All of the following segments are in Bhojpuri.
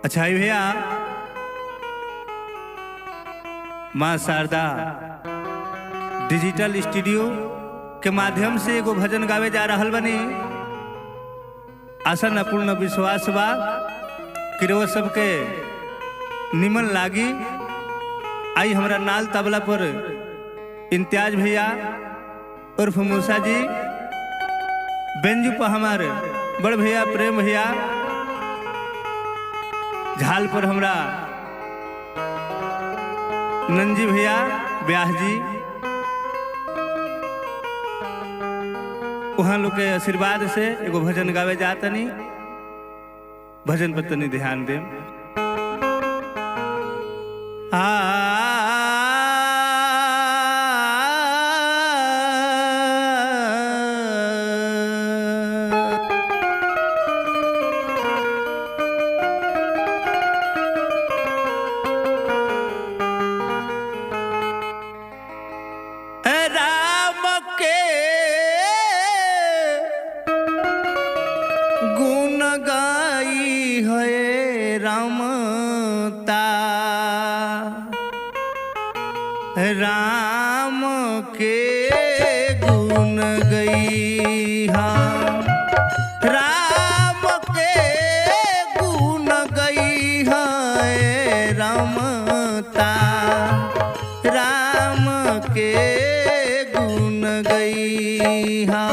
अच्छा भैया, माँ शारदा डिजिटल स्टूडियो के माध्यम से एगो भजन गावे जा रहल बनी। आशा न पूर्ण विश्वास बा कि वो सबके निमन लागी। आई हमारा नाल तबला पर इम्तियाज भैया उर्फ मूसा जी, बेंजू पर हमारे बड़ भैया प्रेम भैया, झाल पर हमरा नंजी भैया ब्याह जी, वहाँ लोग के आशीर्वाद से एगो भजन गावे जातनी। भजन पर तनी ध्यान दे। राम के गुण गाई है रामता, राम के गुण गई हाँ, राम के गुण गई है रामता, राम के गुण गई हाँ।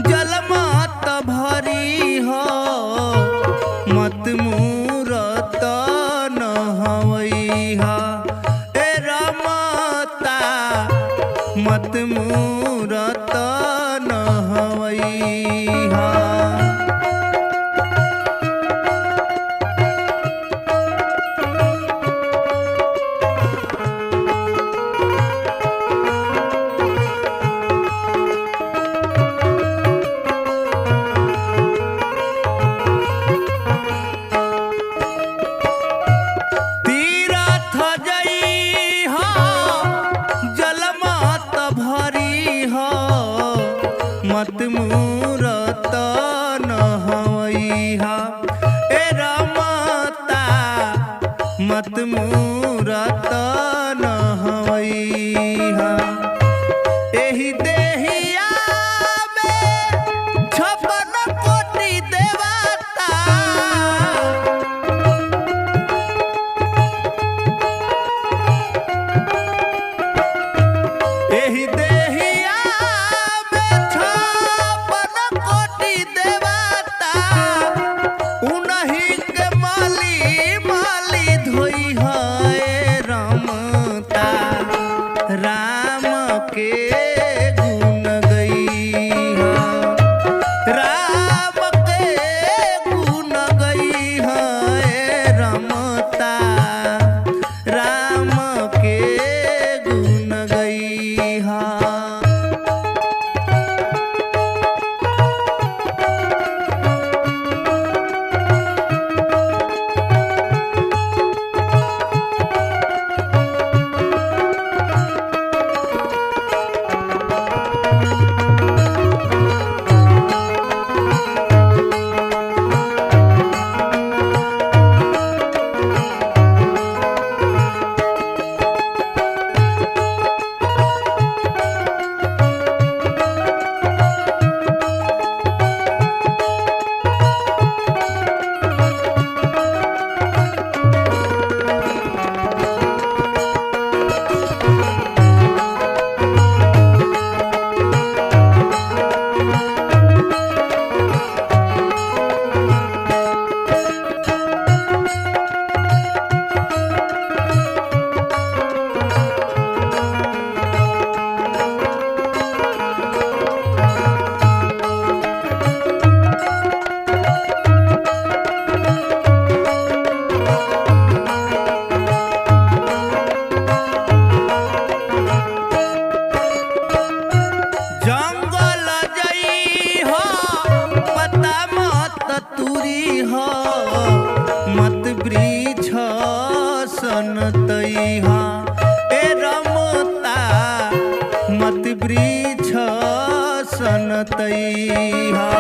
जलमत भरी हो मत मूरत न हवई हा, ए रमता मत मूरत न हवई हा। मत मूरत न हवई हा, ए रमता मत मूरत न हवई हा। एही देहिया में 56 कोटि देवता, एही देहिया हो मत वृक्ष सनतई हा ए रमता मत वृक्ष सनतई हा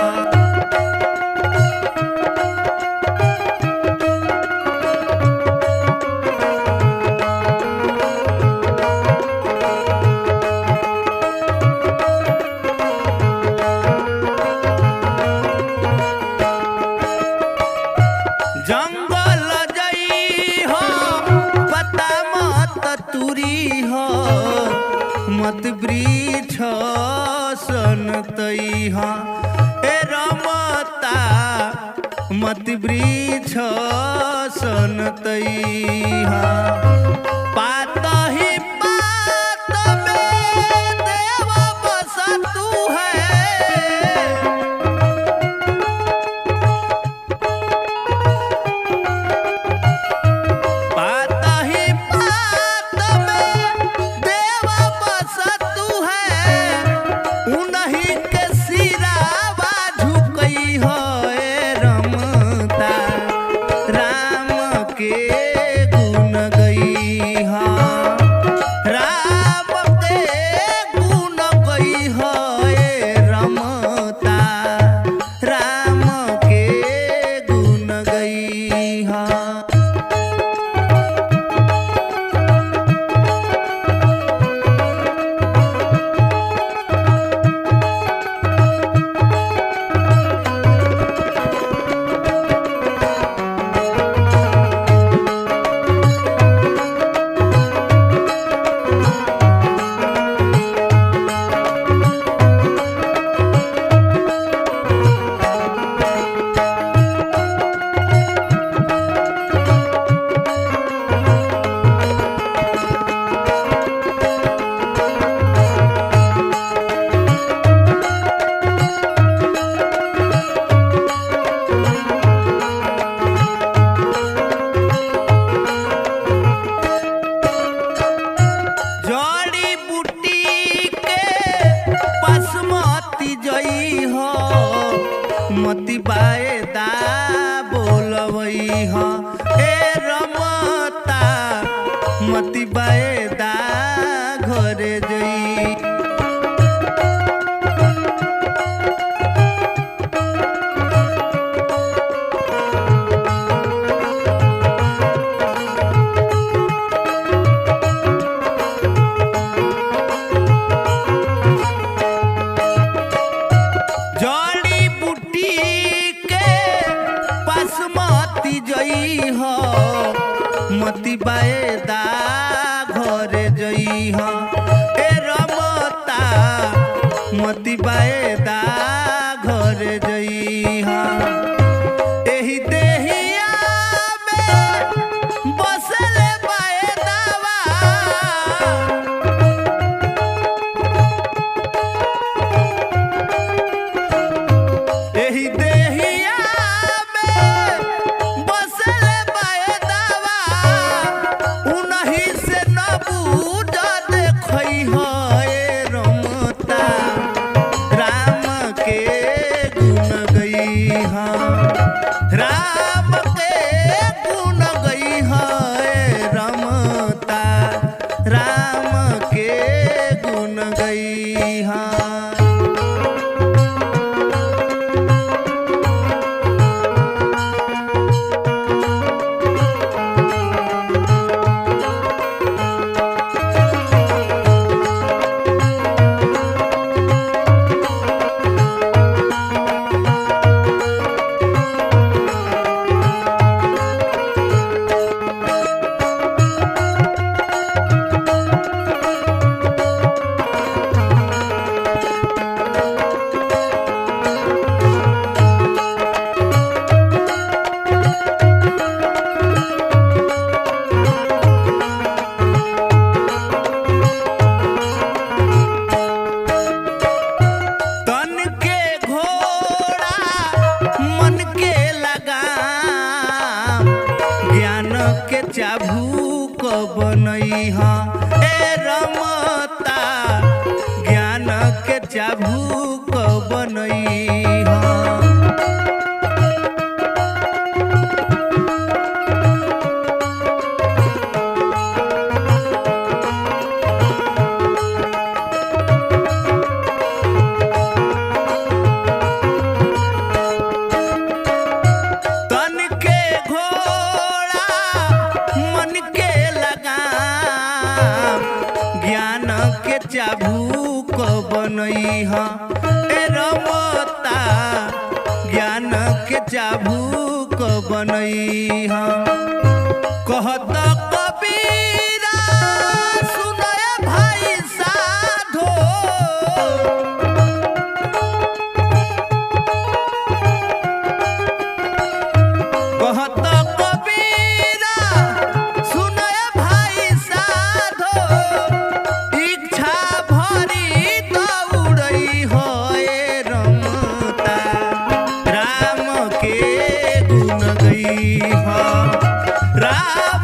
जंगल जई हो पता मत तुरी हो मत वृक्ष सनतई हा ए रमता मत वृक्ष सनतई हा पात ही पात में देव बस तू है मती बायदा बोलवई हा ए रमता मती बायदा घरे जई मती बायदा घरे जई हा ए रमता मती बायदा घरे जई हा एही देहिया में बसले बायदावा एही देहिया राम के गुण गई है रमता राम के गुण गई है चाभूक बनई हा ए रमता ज्ञान के चाभूक बनई हा चाबुक बनई ह ए रमता ज्ञान के चाबुक बनई ह कहत कबीरा सुनय भाई साधो कहत कबीरा सुनय भाई साधो इच्छा भरी दौड़ई होए रमता राम के गुण गई हो राम